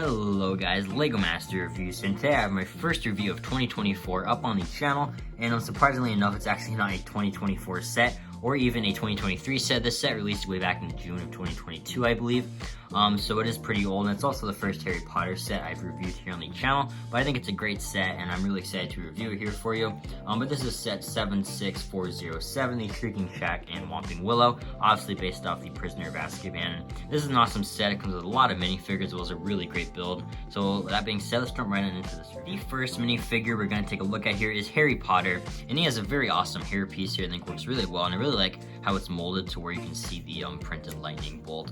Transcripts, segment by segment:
Hello guys, Lego Master Reviews, and today I have my first review of 2024 up on the channel, and surprisingly enough, it's actually not a 2024 set, or even a 2023 set. This set released way back in June of 2022, I believe. So it is pretty old, and it's also the first Harry Potter set I've reviewed here on the channel, but I think it's a great set, and I'm really excited to review it here for you. But this is set 76407, the Shrieking Shack and Whomping Willow, obviously based off the Prisoner of Azkaban. This is an awesome set. It comes with a lot of minifigures, as well as a really great build. So that being said, let's jump right into this review. The first minifigure we're going to take a look at here is Harry Potter, and he has a very awesome hair piece here. I think works really well, and I really like how it's molded to where you can see the printed lightning bolt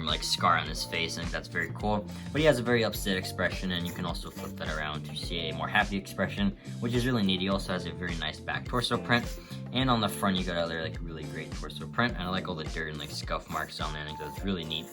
like scar on his face. I think that's very cool. But he has a very upset expression, and you can also flip that around to see a more happy expression, which is really neat. He also has a very nice back torso print, and on the front you got other really great torso print, and I like all the dirt and scuff marks on there. I think that's really neat.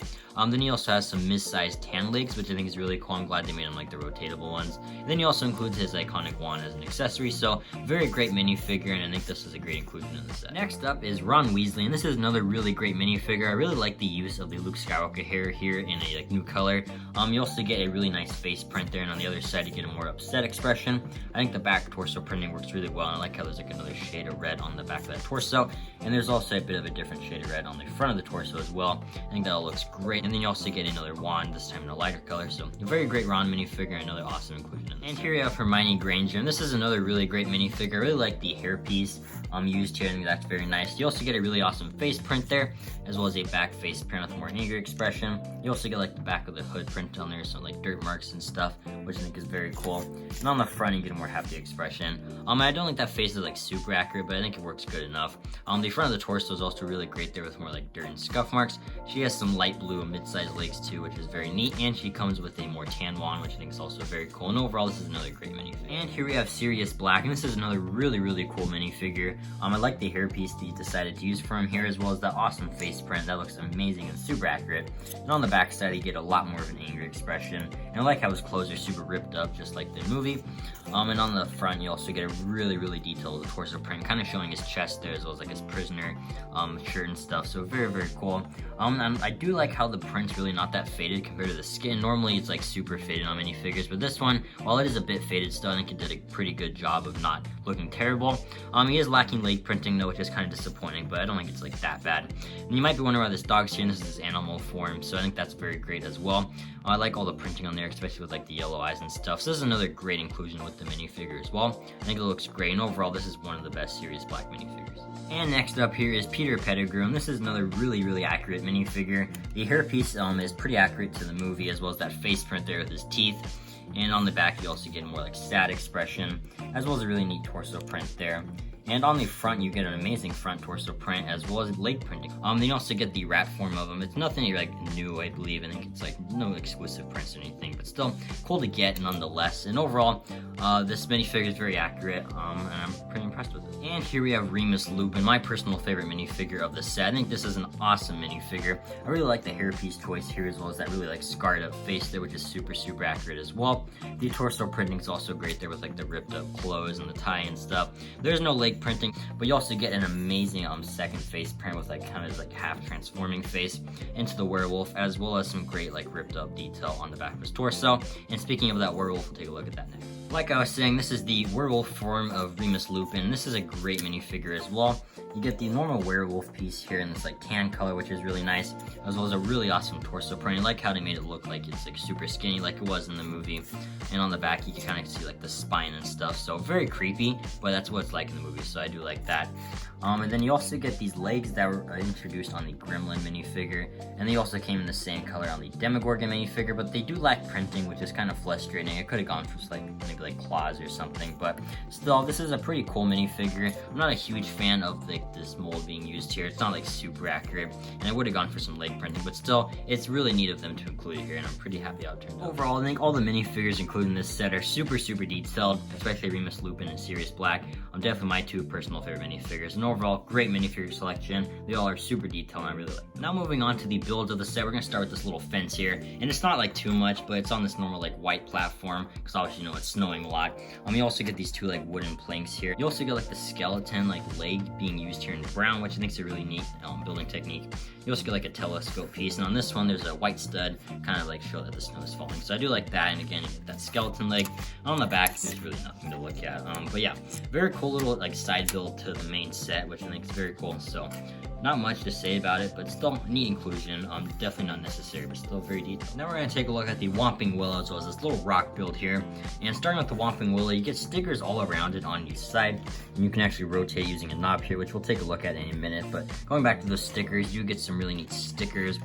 Then he also has some mid-sized tan legs, which I think is really cool. I'm glad they made him like the rotatable ones. And then he also includes his iconic wand as an accessory, so very great minifigure, and I think this is a great inclusion in the set. Next up is Ron Weasley, and this is another really great minifigure. I really like the use of the Luke Skywalker hair here in a new color. You also get a really nice face print there, and on the other side you get a more upset expression. I think the back torso printing works really well, and I like how there's another shade of red on the back of that torso, and there's also a bit of a different shade of red on the front of the torso as well. I think that all looks great. And then you also get another wand, this time in a lighter color, so a very great Ron minifigure, another awesome inclusion in this. And here you have Hermione Granger, and this is another really great minifigure. I really like the hairpiece used here. I think that's very nice. You also get a really awesome face print there, as well as a back face print with more angry expression. You also get the back of the hood print on there, some dirt marks and stuff, which I think is very cool. And on the front you get a more happy expression. I don't think that face is super accurate, but I think it works good enough. The front of the torso is also really great there with more dirt and scuff marks. She has some light blue mid-sized legs too, which is very neat, and she comes with a more tan wand, which I think is also very cool. And overall, this is another great minifigure. And here we have Sirius Black, and this is another really cool minifigure. I like the hairpiece he decided to use for him here, as well as that awesome face print. That looks amazing and super accurate. And on the back side, you get a lot more of an angry expression. And I like how his clothes are super ripped up, just like the movie. And on the front, you also get a really detailed torso print, kind of showing his chest there, as well as his prisoner shirt and stuff. So very cool. And I do like how the print's really not that faded compared to the skin. Normally it's super faded on minifigures, but this one, while it is a bit faded still, I think it did a pretty good job of not looking terrible. He is lacking leg printing though, which is kind of disappointing, but I don't think it's that bad. And you might be wondering why this dog's here, and this is his animal form, so I think that's very great as well. I like all the printing on there, especially with the yellow eyes and stuff. So this is another great inclusion with the minifigure as well. I think it looks great, and overall this is one of the best Sirius Black minifigures. And next up here is Peter Pettigrew, and this is another really accurate minifigure. The hairpiece is pretty accurate to the movie, as well as that face print there with his teeth. And on the back you also get a more sad expression, as well as a really neat torso print there. And on the front, you get an amazing front torso print, as well as leg printing. Then you also get the wrap form of them. It's nothing new, I believe. I think it's no exclusive prints or anything, but still cool to get nonetheless. And overall, this minifigure is very accurate, and I'm pretty impressed with it. And here we have Remus Lupin, my personal favorite minifigure of the set. I think this is an awesome minifigure. I really like the hairpiece choice here, as well as that really scarred up face there, which is super accurate as well. The torso printing is also great there with the ripped up clothes and the tie and stuff. There's no leg printing, but you also get an amazing second face print with kind of half transforming face into the werewolf, as well as some great ripped up detail on the back of his torso. And speaking of that werewolf, we'll take a look at that next. Like I was saying, this is the werewolf form of Remus Lupin. This is a great minifigure as well. You get the normal werewolf piece here in this tan color, which is really nice, as well as a really awesome torso print. I like how they made it look like it's super skinny, like it was in the movie. And on the back, you can kind of see the spine and stuff. So very creepy, but that's what it's like in the movie, so I do like that. And then you also get these legs that were introduced on the Gremlin minifigure, and they also came in the same color on the Demogorgon minifigure, but they do lack printing, which is kind of frustrating. I could have gone for maybe claws or something, but still, this is a pretty cool minifigure. I'm not a huge fan of this mold being used here. It's not super accurate, and I would have gone for some leg printing, but still, it's really neat of them to include it here, and I'm pretty happy how it turned out. Overall, I think all the minifigures included in this set are super detailed, especially Remus Lupin and Sirius Black. Definitely my two personal favorite minifigures, and overall, great minifigure selection. They all are super detailed, and I really like them. Now moving on to the builds of the set, we're going to start with this little fence here, and it's not too much, but it's on this normal white platform, because obviously it's snowing snowing a lot. You also get these two like wooden planks here. You also get like the skeleton like leg being used here in brown, which I think is a really neat building technique. You also get like a telescope piece, and on this one there's a white stud, kind of like show that the snow is falling. So I do like that, and again, you get that skeleton leg. On the back, there's really nothing to look at. But yeah, very cool little like side build to the main set, which I think is very cool. So not much to say about it, but still neat inclusion. Definitely not necessary, but still very detailed. Now we're going to take a look at the Whomping Willow, as well as this little rock build here. And starting with the Whomping Willow, you get stickers all around it on each side, and you can actually rotate using a knob here, which we'll take a look at in a minute. But going back to those stickers, you get some really neat stickers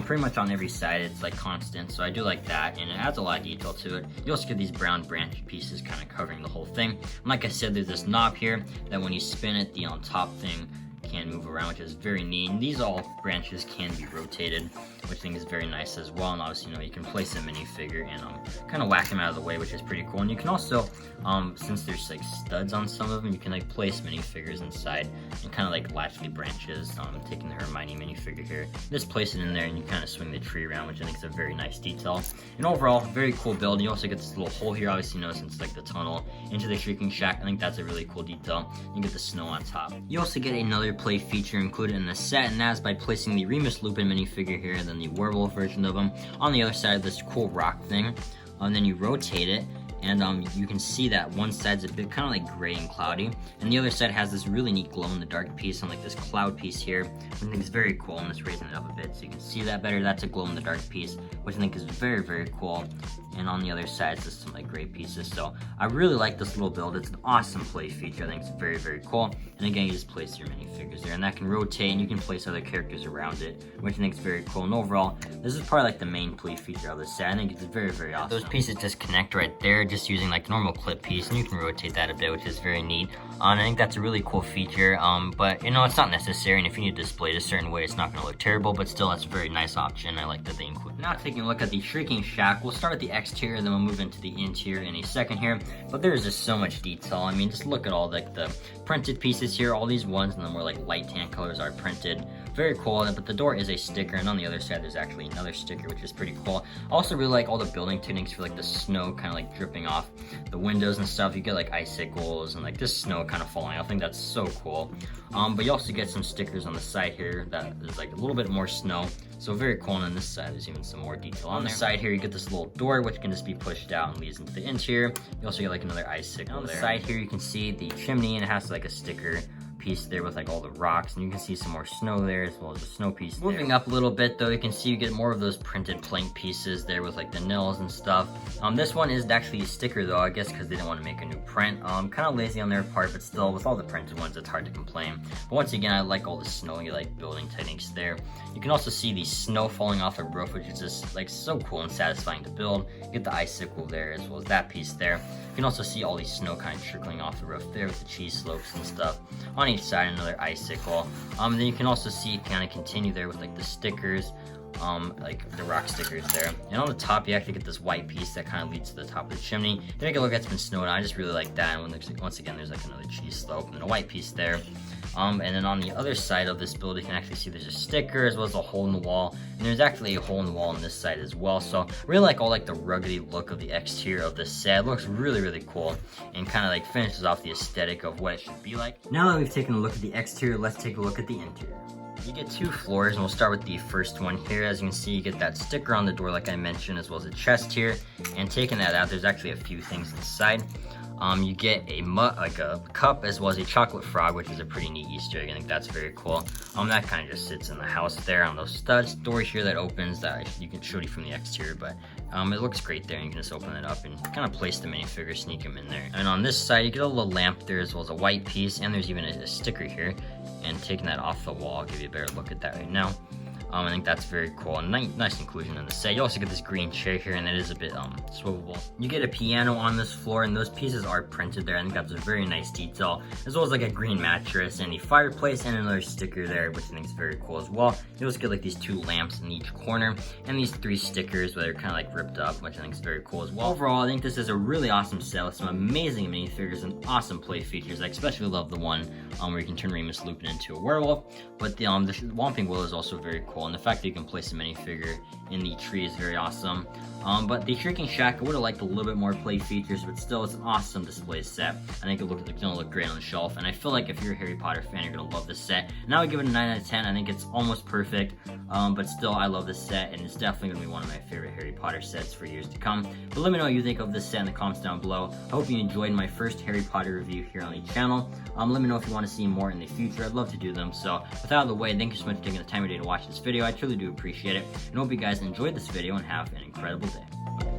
pretty much on every side. It's like constant, so I do like that, and it adds a lot of detail to it. You also get these brown branch pieces kind of covering the whole thing. And like I said, there's this knob here that when you spin it, the on top thing can move around, which is very neat. And these all branches can be rotated, which I think is very nice as well. And obviously, you know, you can place a minifigure and kind of whack them out of the way, which is pretty cool. And you can also, since there's like studs on some of them, you can like place minifigures inside and kind of like latch the branches. Taking the Hermione minifigure here, just place it in there, and you kind of swing the tree around, which I think is a very nice detail. And overall, very cool build. You also get this little hole here, obviously, you know, since like the tunnel into the Shrieking Shack. I think that's a really cool detail. You get the snow on top. You also get another play feature included in the set, and that's by placing the Remus Lupin minifigure here, and then the Werewolf version of him on the other side of this cool rock thing. And then you rotate it, and you can see that one side's a bit kind of like gray and cloudy, and the other side has this really neat glow-in-the-dark piece on like this cloud piece here, which I think is very cool. I'm just raising it up a bit so you can see that better. That's a glow-in-the-dark piece, which I think is very, very cool. And on the other side, it's just some like gray pieces. So I really like this little build. It's an awesome play feature. I think it's very, very cool. And again, you just place your minifigures there, and that can rotate, and you can place other characters around it, which I think is very cool. And overall, this is probably like the main play feature of the set. I think it's very, very awesome. Those pieces just connect right there, just using like normal clip piece, and you can rotate that a bit, which is very neat. And I think that's a really cool feature. But you know, it's not necessary, and if you need to display it a certain way, it's not going to look terrible. But still, that's a very nice option. I like that they include. Now taking a look at the Shrieking Shack, we'll start with the exterior, and then we'll move into the interior in a second here. But there's just so much detail. I mean, just look at all like the printed pieces here. All these ones and the more like light tan colors are printed. Very cool. But the door is a sticker, and on the other side there's actually another sticker, which is pretty cool. I also really like all the building techniques for like the snow kind of like dripping off the windows and stuff. You get like icicles and like this snow kind of falling. I think that's so cool. But you also get some stickers on the side here that is like a little bit more snow. So very cool. And on this side, there's even some more detail on the side here. You get this little door, which can just be pushed out and leads into the interior. You also get like another icicle on the side here. You can see the chimney, and it has like a sticker piece there with like all the rocks, and you can see some more snow there as well as a snow piece there. Moving up a little bit though, you can see you get more of those printed plank pieces there with like the nails and stuff. This one is actually a sticker though, I guess because they didn't want to make a new print. Kind of lazy on their part, but still with all the printed ones, it's hard to complain. But once again, I like all the snowing like building techniques there. You can also see the snow falling off the roof, which is just like so cool and satisfying to build. You get the icicle there as well as that piece there. You can also see all these snow kind of trickling off the roof there with the cheese slopes and stuff. On each side, another icicle. And then you can also see it kind of continue there with like the stickers, like the rock stickers there. And on the top, you actually get this white piece that kind of leads to the top of the chimney. Take a look, it's been snowed on. I just really like that. And when once again, there's like another cheese slope and then a white piece there. And then on the other side of this build, you can actually see there's a sticker as well as a hole in the wall. And there's actually a hole in the wall on this side as well. So really like all like the ruggedy look of the exterior of this set. It looks really, really cool and kind of like finishes off the aesthetic of what it should be like. Now that we've taken a look at the exterior, let's take a look at the interior. You get two floors, and we'll start with the first one here. As you can see, you get that sticker on the door like I mentioned, as well as a chest here. And taking that out, there's actually a few things inside. You get a cup as well as a chocolate frog, which is a pretty neat Easter egg. I think that's very cool. That kind of just sits in the house there on those studs. Door here that opens that you can show you from the exterior, but it looks great there. You can just open it up and kind of place the minifigure, sneak them in there. And on this side, you get a little lamp there as well as a white piece, and there's even a sticker here. And taking that off the wall, I'll give you a better look at that right now. I think that's very cool and nice inclusion in the set. You also get this green chair here, and it is a bit swivelable. You get a piano on this floor, and those pieces are printed there. I think that's a very nice detail, as well as like a green mattress and a fireplace and another sticker there, which I think is very cool as well. You also get like these two lamps in each corner and these three stickers that are kind of like ripped up, which I think is very cool as well. Overall, I think this is a really awesome set with some amazing minifigures and awesome play features. I especially love the one where you can turn Remus Lupin into a werewolf, but the Whomping Willow is also very cool. cool, and the fact that you can place a minifigure in the tree is very awesome. But the Shrieking Shack, I would have liked a little bit more play features, but still, it's an awesome display set. I think it's gonna look great on the shelf, and I feel like if you're a Harry Potter fan, you're gonna love this set. And I would give it a 9 out of 10. I think it's almost perfect, but still, I love this set, and it's definitely gonna be one of my favorite Harry Potter sets for years to come. But let me know what you think of this set in the comments down below. I hope you enjoyed my first Harry Potter review here on the channel. Let me know if you want to see more in the future. I'd love to do them. So, with out of the way, thank you so much for taking the time of your day to watch this video. I truly do appreciate it, and hope you guys enjoyed this video and have an incredible day.